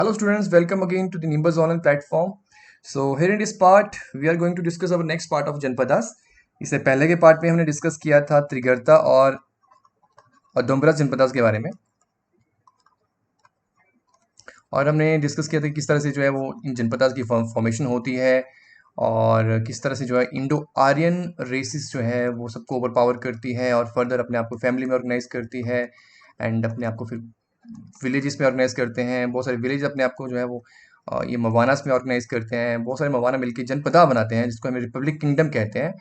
Hello students, welcome again to the Nimbus online platform. So here in this part, we are going to discuss our next part of Janapadas. इससे पहले के part में हमने discuss किया था त्रिगर्ता और डोम्बरा जनपदास के बारे में, और हमने डिस्कस किया था कि किस तरह से जो है वो इन जनपदास की फॉर्मेशन होती है और किस तरह से जो है इंडो आर्यन रेसिस जो है वो सबको ओवर पावर करती है और फर्दर अपने आप को फैमिली में ऑर्गेनाइज करती है एंड अपने आप को फिर विलेजेस में ऑर्गेनाइज करते हैं। बहुत सारे विलेज अपने आप को जो है वो ये मवानास में ऑर्गेनाइज करते हैं। बहुत सारे मवाना मिलकर जनपदा बनाते हैं जिसको हमें रिपब्लिक किंगडम कहते हैं।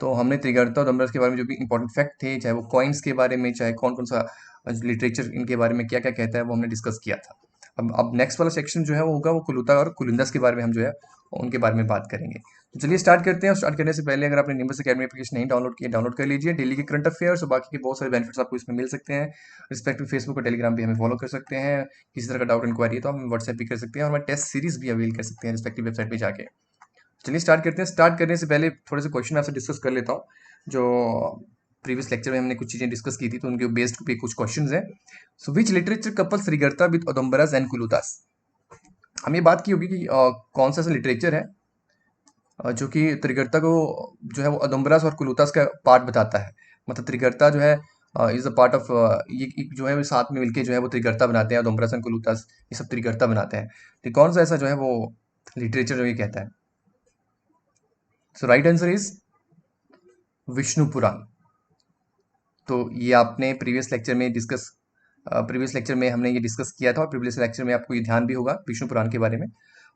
तो हमने त्रिगर्ता और डोम्बरस के बारे में जो भी इंपॉर्टेंट फैक्ट थे, चाहे वो कॉइन्स के बारे में, चाहे कौन कौन सा लिटरेचर इनके बारे में क्या क्या कहता है, वो हमने डिस्कस किया था। अब नेक्स्ट वाला सेक्शन जो है वो होगा वो कुलुता और कुलिंदस के बारे में हम जो है उनके बारे में बात करेंगे। तो चलिए स्टार्ट करते हैं। स्टार्ट करने से पहले अगर आपने निम्बस अकेडमी एप्लीकेशन नहीं डाउनलोड किया, डाउनलोड कर लीजिए। डेली के करंट अफेयर्स और बाकी के बहुत सारे बेनिफिट्स आपको इसमें मिल सकते हैं। रिस्पेक्टिव फेसबुक और टेलीग्राम भी हमें फॉलो कर सकते हैं। किसी तरह का डाउट इंक्वायरी है तो हम व्हाट्सएप भी कर सकते हैं और हमारे टेस्ट सीरीज भी अवेल कर सकते हैं रिस्पेक्टिव वेबसाइट पे जाके। चलिए स्टार्ट करते हैं। स्टार्ट करने से पहले थोड़े से क्वेश्चन आपसे डिस्कस कर लेता हूँ। जो प्रीवियस लेक्चर में हमने कुछ चीज़ें डिस्कस की थी तो उनके बेस्ड पे कुछ क्वेश्चंस हैं। So which literature couples Trigarta with Audumbaras and Kulutas. हम ये बात की होगी कि कौन सा ऐसा लिटरेचर है जो कि त्रिगर्ता को जो है वो ओडम्बरास और कुलुतास का पार्ट बताता है। मतलब त्रिगर्ता जो है इज अ पार्ट ऑफ ये जो है वो साथ में मिलके जो है वो त्रिगर्ता बनाते हैं। ओडम्बरास एंड कुलुतास ये सब त्रिगर्ता बनाते हैं। तो कौन सा ऐसा जो है वो लिटरेचर जो ये कहता है। सो राइट आंसर इज विष्णु पुराण। तो ये आपने प्रीवियस लेक्चर में हमने ये डिस्कस किया था और प्रीवियस लेक्चर में आपको ये ध्यान भी होगा विष्णु पुराण के बारे में।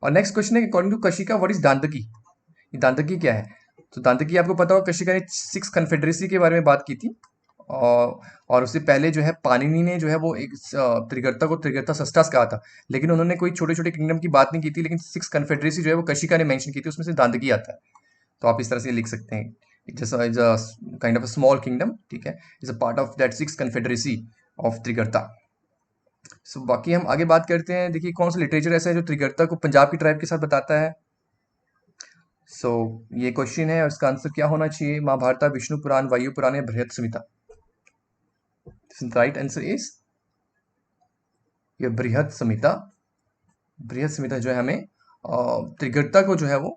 और नेक्स्ट क्वेश्चन है according to Kashika what is Dantaki. ये दांतकी क्या है। तो दांतकी आपको पता होगा कशिका ने 6 कन्फेडरेसी के बारे में बात की थी। और उससे पहले जो है पाणिनि ने जो है वो एक त्रिगर्ता को त्रिगर्ता सस्टास कहा था। लेकिन उन्होंने कोई छोटे छोटे किंगडम की बात नहीं की थी, लेकिन 6 कन्फेडरेसी जो है वो कशिका ने मेंशन की थी, उसमें से दांतकी आता है। तो आप इस तरह से लिख सकते हैं। जैसा is a kind of a small kingdom, ठीक है, is a part of that 6 confederacy of Trigarta. So बाकी हम आगे बात करते हैं। देखिए कौन सा लिटरेचर ऐसा है जो त्रिगर्ता को पंजाब की ट्राइब के साथ बताता है। सो ये क्वेश्चन है और इसका आंसर क्या होना चाहिए। महाभारत, विष्णु पुराण, वायु पुराण या बृहत संहिता। राइट आंसर इज ये बृहत संहिता। बृहत संहिता जो है हमें त्रिगर्ता को जो है वो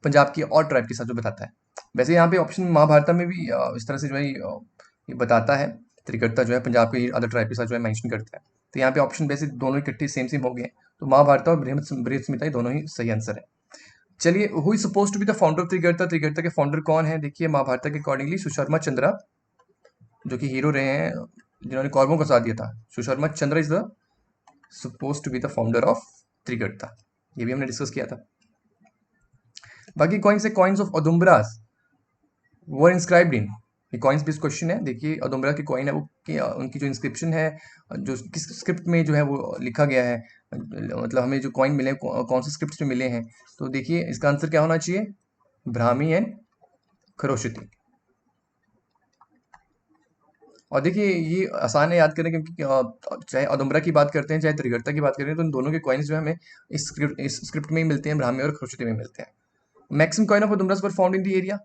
पंजाब की और ट्राइब के साथ जो बताता है। वैसे यहाँ पे ऑप्शन महाभारत में भी इस तरह से जो है ये बताता है। त्रिगर्ता जो है पंजाब के अदर ट्राइब के साथ जो है मेंशन करता है। तो यहाँ पे ऑप्शन वैसे दोनों इकट्ठे सेम सेम हो गए हैं। तो महाभारत और बृहत बृहत संहिता ये दोनों ही सही आंसर है। चलिए who is suppose to be the founder of Trigarta. Trigarta के फाउंडर कौन है। देखिए महाभारत के अकॉर्डिंगली सुशर्मा चंद्रा जो कि हीरो रहे हैं जिन्होंने कौरवों को साथ दिया था। Susharma Chandra is the suppose to be the founder of Trigarta. ये भी हमने डिस्कस किया था। बाकी कॉइन्स है कॉइन्स ऑफ ओडुम्बरास वो इंस्क्राइब्ड इन। ये कॉइन्स बेस्ड क्वेश्चन है। देखिए ओडुम्बरा की कॉइन है वो उनकी जो इंस्क्रिप्शन है जो किस स्क्रिप्ट में जो है वो लिखा गया है। मतलब हमें जो कॉइन मिले कौन से स्क्रिप्ट में मिले हैं। तो देखिए इसका आंसर क्या होना चाहिए। ब्राह्मी एंड खरोशती। और देखिए ये आसान है याद करने क्योंकि चाहे ओडुम्बरा की बात करते हैं चाहे त्रिगर्ता की बात करें तो इन दोनों के कॉइन्स जो है हमें इस स्क्रिप्ट में ही मिलते हैं, ब्राह्मी और खरोशती में मिलते हैं। Maximum coin of Audumbaras were found in the area.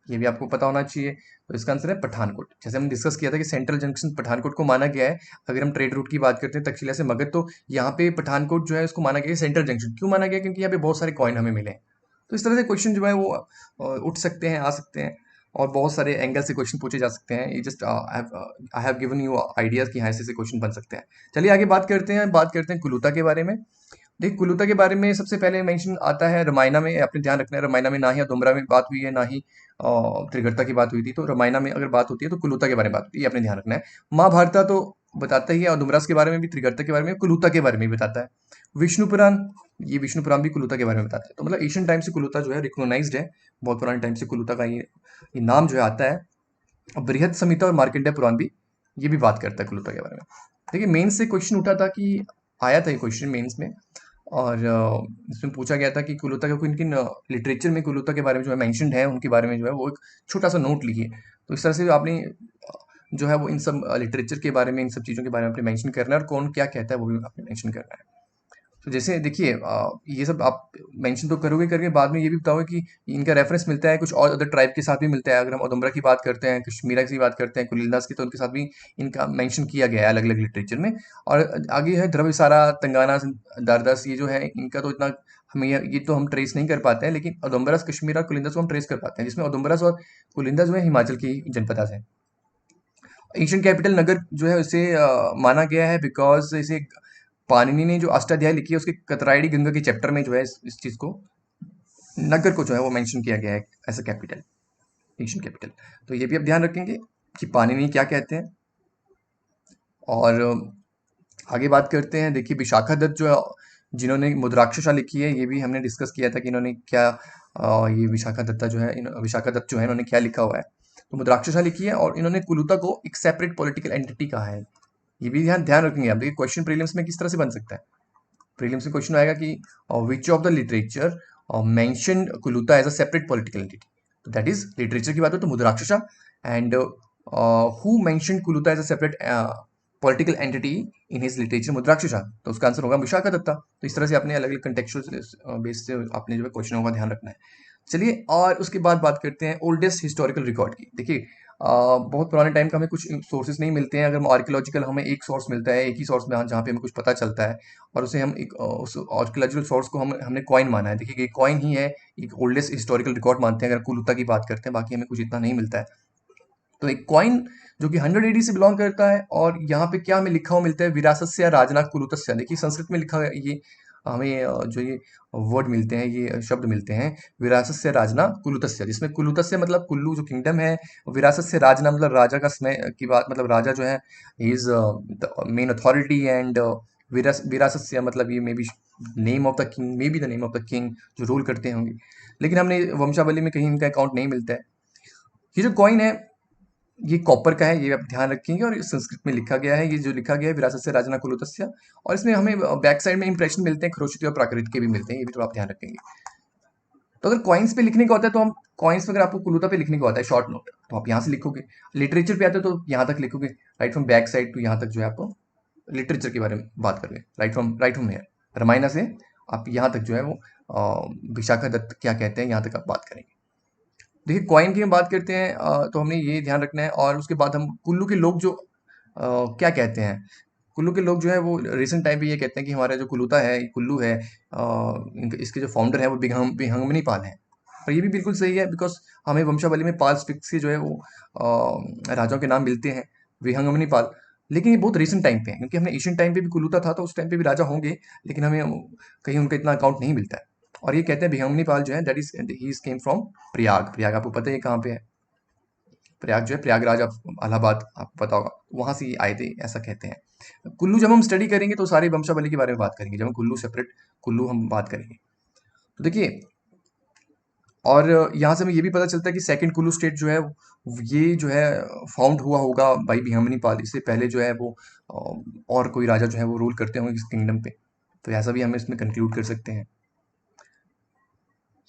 ये भी आपको पता होना चाहिए। तो इसका आंसर है पठानकोट। जैसे हमने डिस्कस किया था कि सेंट्रल जंक्शन पठानकोट को माना गया है। अगर हम ट्रेड रूट की बात करते हैं तक्षशिला से मगध, तो यहाँ पे पठानकोट जो है उसको माना गया है सेंट्रल जंक्शन। क्यों माना गया, क्योंकि यहाँ पे बहुत सारे कॉइन हमें मिले हैं। तो इस तरह से क्वेश्चन जो है वो उठ सकते हैं, आ सकते हैं और बहुत सारे एंगल से क्वेश्चन पूछे जा सकते हैं। ये just I have given you ideas कि हाँ ऐसे क्वेश्चन बन सकते हैं। चलिए आगे बात करते हैं कुलुता के बारे में। देखिए कुलुता के बारे में सबसे पहले मेंशन आता है रामायणा में। आपने ध्यान रखना है रामायणा में ना ही डोमरा में बात हुई है ना ही त्रिगर्ता की बात हुई थी। तो रामायणा में अगर बात होती है तो कुलुता के बारे में बात होती है, ये आपने ध्यान रखना है। महाभारत तो बताता ही है और डुमरास के बारे में भी, त्रिगर्ता के बारे में, कुलुता के बारे में भी बताता है। विष्णु पुराण, ये विष्णु पुराण भी कुलुता के बारे में बताता है। तो मतलब एशियन टाइम से कुलुता जो है रिकॉग्नाइज्ड है। बहुत पुराने टाइम से कुलुता का ये नाम जो है आता है। और बृहत संहिता और मार्कंडेय पुराण भी ये भी बात करता है कुलुता के बारे में। देखिए मेंस से क्वेश्चन उठा था कि आया था ये क्वेश्चन मेंस में। और इसमें पूछा गया था कि कुलुता के किन किन लिटरेचर में कुलुता के बारे में जो है मेंशन्ड है, उनके बारे में जो है वो एक छोटा सा नोट लिखिए। तो इस तरह से आपने जो है वो इन सब लिटरेचर के बारे में, इन सब चीज़ों के बारे में आपने मेंशन करना है और कौन क्या कहता है वो भी आपने मेंशन करना है। तो जैसे देखिए ये सब आप मेंशन तो करोगे करके बाद में ये भी बताओगे कि इनका रेफरेंस मिलता है कुछ और अदर ट्राइब के साथ भी मिलता है। अगर हम ओदुम्बरा की बात करते हैं, कश्मीरा की बात करते हैं, कुलिंदास की, तो उनके साथ भी इनका मेंशन किया गया है अलग अलग लिटरेचर में। और आगे है ध्रुवसारा, तंगाना, दारदास, ये जो है इनका तो इतना हमें ये तो हम ट्रेस नहीं कर पाते हैं, लेकिन ओदुम्बरस, कश्मीरा, कुलिंदास को हम ट्रेस कर पाते हैं, जिसमें ओदुम्बरस और कुलिंदा जो है हिमाचल की जनपदा है। एशियन कैपिटल नगर जो है उसे माना गया है बिकॉज इसे पाणिनि ने जो अष्टाध्यायी लिखी है उसके कतराइडी गंगा के चैप्टर में जो है इस चीज को, नगर को जो है वो मेंशन किया गया है as a capital, Asian capital. तो ये भी आप ध्यान रखेंगे कि पाणिनि क्या कहते हैं। और आगे बात करते हैं, देखिए विशाखा दत्त जो है, जिन्होंने मुद्राक्षरा लिखी है, ये भी हमने डिस्कस किया था कि इन्होंने क्या ये विशाखा दत्ता जो है विशाखा दत्त जो है इन्होंने क्या लिखा हुआ है। तो मुद्राक्षरा लिखी है और इन्होंने कुलुता को एक सेपरेट पॉलिटिकल एंटिटी कहा है। ये भी ध्यान ध्यान रखेंगे आप। देखिए क्वेश्चन प्रीलिम्स में किस तरह से बन सकता है। प्रीलिम्स में क्वेश्चन आएगा कि which of the literature mention Kuluta as a separate political entity. तो दैट इज लिटरेचर की बात हो तो Mudrarakshasa, and who mention Kuluta as a separate political entity in his literature, Mudrarakshasa. तो उसका आंसर होगा विशाखा दत्ता। तो इस तरह से आपने अलग अलग कंटेक्चुअल बेस से आपने जो है क्वेश्चनों का ध्यान रखना है। चलिए और उसके बाद बात करते हैं ओल्डेस्ट हिस्टोरिकल रिकॉर्ड की। देखिए बहुत पुराने टाइम का हमें कुछ सोर्सेज नहीं मिलते हैं। अगर हम आर्कियोलॉजिकल, हमें एक सोर्स मिलता है, एक ही सोर्स में जहाँ पे हमें कुछ पता चलता है, और उसे हम एक उस आर्कियोलॉजिकल सोर्स को हमने कॉइन माना है। देखिए ये कॉइन ही है, एक ओल्डेस्ट हिस्टोरिकल रिकॉर्ड मानते हैं अगर कुलुता की बात करते हैं, बाकी हमें कुछ इतना नहीं मिलता है। तो एक कॉइन जो कि 100 एडी से बिलोंग करता है, और यहाँ पे क्या हमें लिखा हुआ मिलता है, विरासस्य राजना कुलुतस्य। देखिए संस्कृत में लिखा है ये, हमें जो ये वर्ड मिलते हैं, ये शब्द मिलते हैं, विरासस्य राजना कुलुतस्य, जिसमें कुलुतस्य मतलब कुल्लू जो किंगडम है, विरासस्य राजना मतलब राजा का समय की बात, मतलब राजा जो है is the main authority, and विरासस्य मतलब ये may be name of the king, may B the name of the king जो रूल करते होंगे। लेकिन हमने वंशावली में कहीं इनका अकाउंट नहीं मिलता है। ये जो कॉइन है ये कॉपर का है, ये आप ध्यान रखेंगे, और ये संस्कृत में लिखा गया है, ये जो लिखा गया है विरासत से राजना कुलुतस्य। और इसमें हमें बैक साइड में इंप्रेशन मिलते हैं, खरोष्टी और प्राकृत के भी मिलते हैं, ये भी थोड़ा आप ध्यान रखेंगे। तो अगर कॉइन्स पे लिखने का होता है तो हम कॉइन्स पे, अगर आपको कुलुता पे लिखने का होता है शॉर्ट नोट, तो आप यहाँ से लिखोगे। लिटरेचर पे आते हो तो यहाँ तक लिखोगे, right from back side to यहाँ तक जो है आप लिटरेचर के बारे में बात कर रहे हैं, राइट फ्रॉम हेयर रामायण से आप यहाँ तक जो है वो विशाखा दत्त क्या कहते हैं यहाँ तक आप बात करेंगे। देखिए कॉइन की हम बात करते हैं तो हमने ये ध्यान रखना है। और उसके बाद हम कुल्लू के लोग जो क्या कहते हैं, कुल्लू के लोग जो है वो रिसेंट टाइम पे ये कहते हैं कि हमारा जो कुलूता है, कुल्लू है, इसके जो फाउंडर है वो बिहंगमनी पाल हैं। और ये भी बिल्कुल सही है, बिकॉज हमें वंशावली में पाल स्पिक्स के जो है वो राजाओं के नाम मिलते हैं, विहंगमनी पाल। लेकिन ये बहुत रिसेंट टाइम पे है, क्योंकि हमने एशियन टाइम पे भी कुलूता था तो उस टाइम पे भी राजा होंगे, लेकिन हमें कहीं उनका इतना अकाउंट नहीं मिलता है। और ये कहते हैं भिहंगमनी पाल जो है that is he came from Prayag. Prayag आपको पता है कहाँ पे है, प्रयाग जो है प्रयागराज, आप इलाहाबाद आपको पता होगा, वहां से ये आए थे ऐसा कहते हैं। कुल्लू जब हम स्टडी करेंगे तो सारे वंशावली के बारे में बात करेंगे, जब हम कुल्लू सेपरेट कुल्लू हम बात करेंगे। तो देखिए और यहाँ से हमें ये भी पता चलता है कि सेकंड कुल्लू स्टेट जो है ये जो है फाउंड हुआ होगा बाई भिहंगमनी पाल। इससे पहले जो है वो और कोई राजा जो है वो रूल करते होंगे इस किंगडम पे। तो ऐसा भी हम इसमें कंक्लूड कर सकते हैं।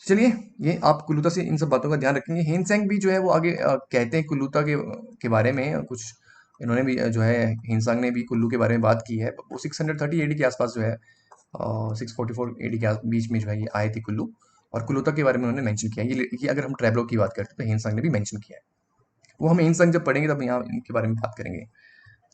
चलिए ये आप कुलूता से इन सब बातों का ध्यान रखेंगे। हेनसेंग भी जो है वो आगे कहते हैं कुलूता के बारे में कुछ, इन्होंने भी जो है हिंसांग ने भी कुल्लू के बारे में बात की है। वो 630 एडी के आसपास जो है 644 एडी के बीच में जो है ये आए थे कुल्लू, और कुलूता के बारे में उन्होंने मेंशन किया है। ये अगर हम ट्रैवलो की बात करते हैं तो हिंसांग ने भी मेंशन किया है। वो हम हिंसांग जब पढ़ेंगे तब यहाँ इनके बारे में बात करेंगे।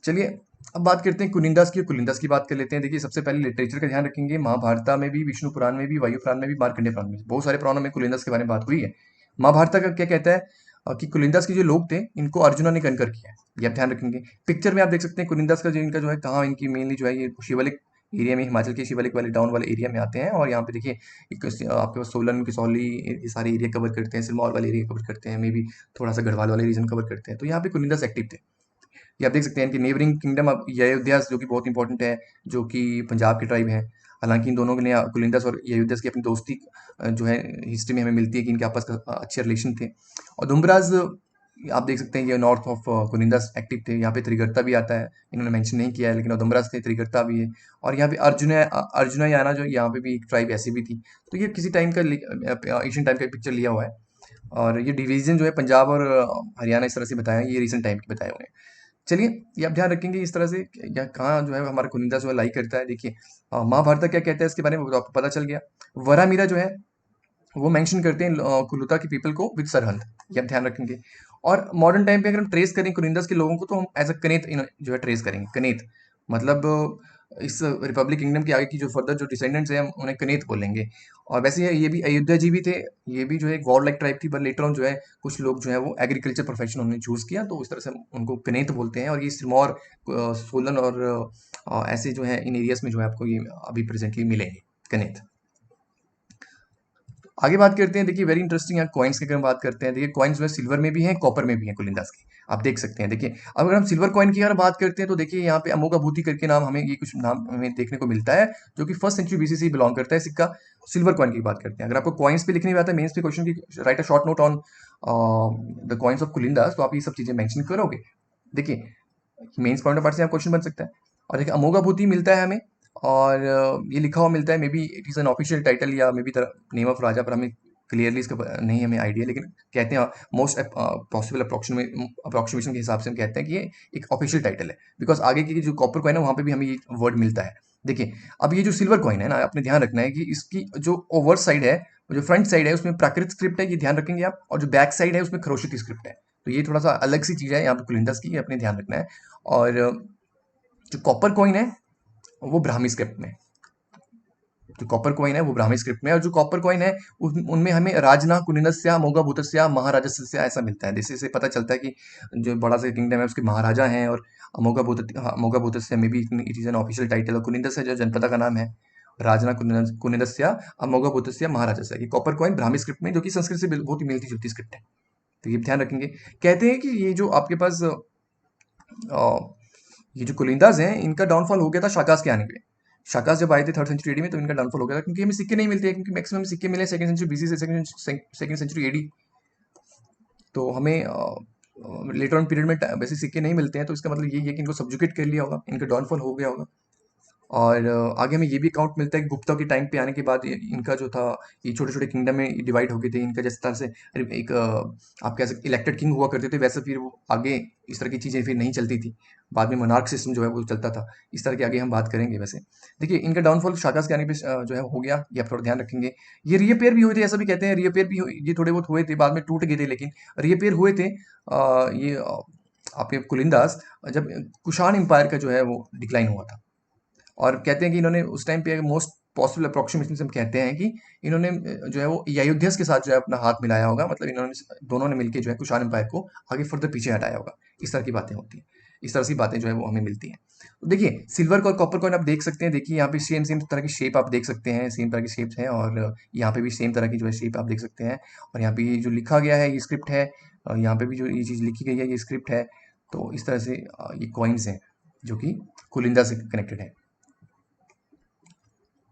चलिए अब बात करते हैं कुनिंदास की। कुलिंदास की बात कर लेते हैं। देखिए सबसे पहले लिटरेचर का ध्यान रखेंगे। महाभारत में भी, विष्णु पुराण में भी, वायु पुराण में भी, मार्कंडेय पुराण में भी, बहुत सारे पुराणों में कुलिंदास के बारे में बात हुई है। महाभारत का क्या कहता है कि कुलिंदास के जो लोग थे इनको अर्जुना ने कनकर किया है, ये आप ध्यान रखेंगे। पिक्चर में आप देख सकते हैं कुलिंदास का जो इनका जो है कहाँ इनकी मेनली जो है ये शिवालिक एरिया में, हिमाचल के शिवालिक वाले टाउन वाले एरिया में आते हैं। और यहाँ पे देखिए आपके पास सोलन, कसौली, ये सारे एरिया कवर करते हैं, सिरमौर वाले एरिया कवर करते हैं, मे भी थोड़ा सा गढ़वाल वाले रीजन कवर करते हैं। तो यहाँ पे कुलिंदास एक्टिव थे। ये आप देख सकते हैं कि नेबरिंग किंगडम अब अयोध्या जो कि बहुत इंपॉर्टेंट है, जो कि पंजाब की ट्राइब है। हालांकि इन दोनों ने, कुलिंदस और अयोध्या की अपनी दोस्ती जो है हिस्ट्री में हमें मिलती है कि इनके आपस का अच्छे रिलेशन थे। और दुम्बराज आप देख सकते हैं ये नॉर्थ ऑफ कुनिंदस एक्टिव थे। यहाँ पे त्रिगर्ता भी आता है, इन्होंने मेंशन नहीं किया है, लेकिन दुम्बराज थे, त्रिगर्ता भी है। और यहाँ पे अर्जुना याना जो यहाँ पे भी एक ट्राइब ऐसी भी थी। तो ये किसी टाइम का एशियन टाइम का पिक्चर लिया हुआ है। और ये डिवीजन जो है पंजाब और हरियाणा इस तरह से बताया है, ये रिसेंट टाइम के बताए हुए हैं। चलिए, ये आप ध्यान रखेंगे इस तरह से या कहाँ जो है हमारा कुनिंदा जो है लाई करता है। देखिए महाभारत क्या कहता है इसके बारे में वो तो आपको पता चल गया। वरामीरा जो है वो मेंशन करते हैं कुलुता के पीपल को विद सरहंद, ये आप ध्यान रखेंगे। और मॉडर्न टाइम पे अगर हम ट्रेस करें कुनिंदास के लोगों को तो हम एज अ कनेत जो है ट्रेस करेंगे। कनेत मतलब इस रिपब्लिक किंगडम के आगे की जो फर्दर जो डिसेंडेंट्स हैं हम उन्हें कनेत बोलेंगे। और वैसे ये भी अयोध्या जी भी थे, ये भी जो है एक वॉर लाइक ट्राइब थी, पर लेटर ऑन जो है कुछ लोग जो है वो एग्रीकल्चर प्रोफेशन उन्होंने चूज किया तो इस तरह से हम उनको कनेत बोलते हैं। और ये सिरमौर सोलन और ऐसे जो है इन एरियाज में जो है आपको ये अभी प्रेजेंटली मिलेंगे कनेत। आगे बात करते हैं, देखिए वेरी इंटरेस्टिंग, यहाँ कॉइन्स की अगर हम बात करते हैं, देखिए कॉइन्स जो है सिल्वर में भी हैं कॉपर में भी हैं कुलिंदास की, आप देख सकते हैं। देखिए अब अगर हम सिल्वर कॉइन की अगर बात करते हैं तो देखिए यहाँ पे अमोघाभूति करके नाम हमें ये कुछ नाम हमें देखने को मिलता है जो कि 1st सेंचुरी बीसी से बिलोंग करता है सिक्का। सिल्वर कॉइन की बात करते हैं, अगर आपको कॉइन्स पे लिखने में आता है मेंस पे क्वेश्चन की write a short note on the coins of Kulindas तो आप ये सब चीजें मेंशन करोगे। देखिए मेंस पॉइंट ऑफ पार्ट से यहाँ क्वेश्चन बन सकता है। और देखिए अमोघाभूति मिलता है हमें और ये लिखा हुआ मिलता है, maybe it is an official title या may be the name of raja, पर हमें क्लियरली इसका नहीं हमें आइडिया, लेकिन कहते हैं मोस्ट पॉसिबल अप्रोक्सीमेशन के हिसाब से हम कहते हैं कि ये एक ऑफिशियल टाइटल है, बिकॉज आगे की जो कॉपर कॉइन है वहाँ पे भी हमें ये वर्ड मिलता है। देखिए अब ये जो सिल्वर कॉइन है ना, आपने ध्यान रखना है कि इसकी जो ओवर साइड है, जो फ्रंट साइड है उसमें प्राकृत स्क्रिप्ट है, ये ध्यान रखेंगे आप, और जो बैक साइड है उसमें खरोशित स्क्रिप्ट है। तो ये थोड़ा सा अलग सी चीज़ है यहाँ पे कुलिंदस की, ये अपने ध्यान रखना है। और जो कॉपर कॉइन है वो ब्राह्मी स्क्रिप्ट में, जो कॉपर कॉइन है वो ब्राह्मी स्क्रिप्ट में, और जो कॉपर कॉइन है उनमें हमें राजना कुनिनस्या मोगाभूतस्या महाराजस्य ऐसा मिलता है। जिससे से पता चलता है कि जो बड़ा सा किंगडम है उसके महाराजा हैं। और मोगाभूतस्या में भी it is an official title, और कुनिंदस है जो जनपद का नाम है, राजना कुनिनस्या मोगाभूतस्या महाराजस्य। ये कॉपर कॉइन ब्राह्मी स्क्रिप्ट में, जो कि संस्कृत से बहुत ही मिलती जुलती स्क्रिप्ट है, तो ये ध्यान रखेंगे। कहते हैं कि ये जो आपके पास ये जो कुलिंदाज हैं इनका डाउनफॉल हो गया था शाकास के आने पे। शाकास जब आए थे 3rd सेंचुरी एडी में तो इनका डाउनफॉल हो गया था, क्योंकि हमें सिक्के नहीं मिलते हैं, क्योंकि मैक्सिमम सिक्के मिले 2nd सेंचुरी बीसी से 2nd सेंचुरी एडी। तो हमें लेटर ऑन पीरियड में वैसे सिक्के नहीं मिलते हैं, तो इसका मतलब यही है कि इनको सब्जुकेट कर लिया होगा, इनका डाउनफॉल हो गया होगा। और आगे हमें ये भी अकाउंट मिलता है कि गुप्ता के टाइम पे आने के बाद इनका जो था ये छोटे छोटे किंगडम में डिवाइड हो गए थे। इनका जिस तरह से एक आप कह सकते इलेक्टेड किंग हुआ करते थे, वैसे फिर वो आगे इस तरह की चीज़ें फिर नहीं चलती थी। बाद में मोनार्क सिस्टम जो है वो चलता था, इस तरह के आगे हम बात करेंगे। वैसे देखिए इनका डाउनफॉल शाकास के आने पे जो है हो गया, ये आप थोड़ा ध्यान रखेंगे। ये रीअपेयर भी हुए थे, ऐसा भी कहते हैं रीअपेयर भी ये थोड़े बहुत हुए थे, बाद में टूट गए थे, लेकिन रीअपेयर हुए थे। ये आपके कुलिंदास जब कुषाण एम्पायर का जो है वो डिक्लाइन हुआ था। और कहते हैं कि इन्होंने उस टाइम पे मोस्ट पॉसिबल अप्रोक्सीमेशन से हम कहते हैं कि इन्होंने जो है वो यायुध्यस के साथ जो है अपना हाथ मिलाया होगा, मतलब इन्होंने दोनों ने मिलकर जो है कुषाण एम्पायर को आगे फर्दर पीछे हटाया होगा। इस तरह की बातें होती हैं, इस तरह की बातें जो है वो हमें मिलती हैं। तो देखिए सिल्वर और कॉपर कॉइन आप देख सकते हैं, देखिए यहाँ पे सेम सेम तरह की शेप आप देख सकते हैं, सेम तरह की शेप्स हैं, और यहाँ पे भी सेम तरह की जो है शेप आप देख सकते हैं। और यहाँ पे ये जो लिखा गया है ये स्क्रिप्ट है, और यहाँ पे भी जो ये चीज़ लिखी गई है ये स्क्रिप्ट है। तो इस तरह से ये कॉइन्स हैं जो कि कुलिंदा से कनेक्टेड है।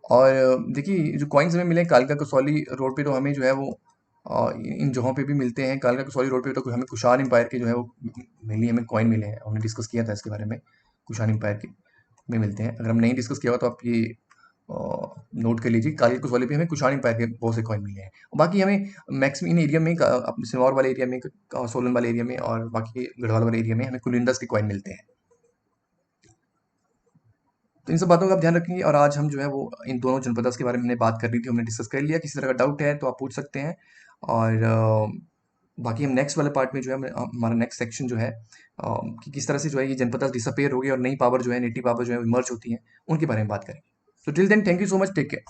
और देखिए जो कॉइन्स हमें मिले कालका कसौली रोड पे, तो हमें जो है वो इन जगहों पे भी मिलते हैं। कालका कसौली रोड पे तो हमें कुषाण एम्पायर के जो है वो मेनली हमें कॉइन मिले हैं, हमने डिस्कस किया था इसके बारे में। कुषाण एम्पायर के में मिलते हैं, अगर हम नहीं डिस्कस किया हो तो आप ये नोट कर लीजिए। कालका कसौली पे हमें कुषाण एम्पायर के बहुत से कॉइन मिले हैं। और बाकी हमें मैक्सिमम इन एरिया में अपने सिरमौर वाले एरिया में, सोलन वाले एरिया में, और बाकी गढ़वाल वाले एरिया में हमें कुलिंदस के कॉइन मिलते हैं। तो इन सब बातों का आप ध्यान रखेंगे। और आज हम जो है वो इन दोनों जनपदास के बारे में हमने बात कर ली थी, हमने डिस्कस कर लिया। किसी तरह का डाउट है तो आप पूछ सकते हैं। और बाकी हम नेक्स्ट वाले पार्ट में जो है हमारा नेक्स्ट सेक्शन जो है कि किस तरह से जो है ये जनपदास डिसअपेयर हो गए और नई पावर जो है नेटिव पावर जो है इमर्ज होती है, उनके बारे में बात करें। तो till then thank you so much, take care.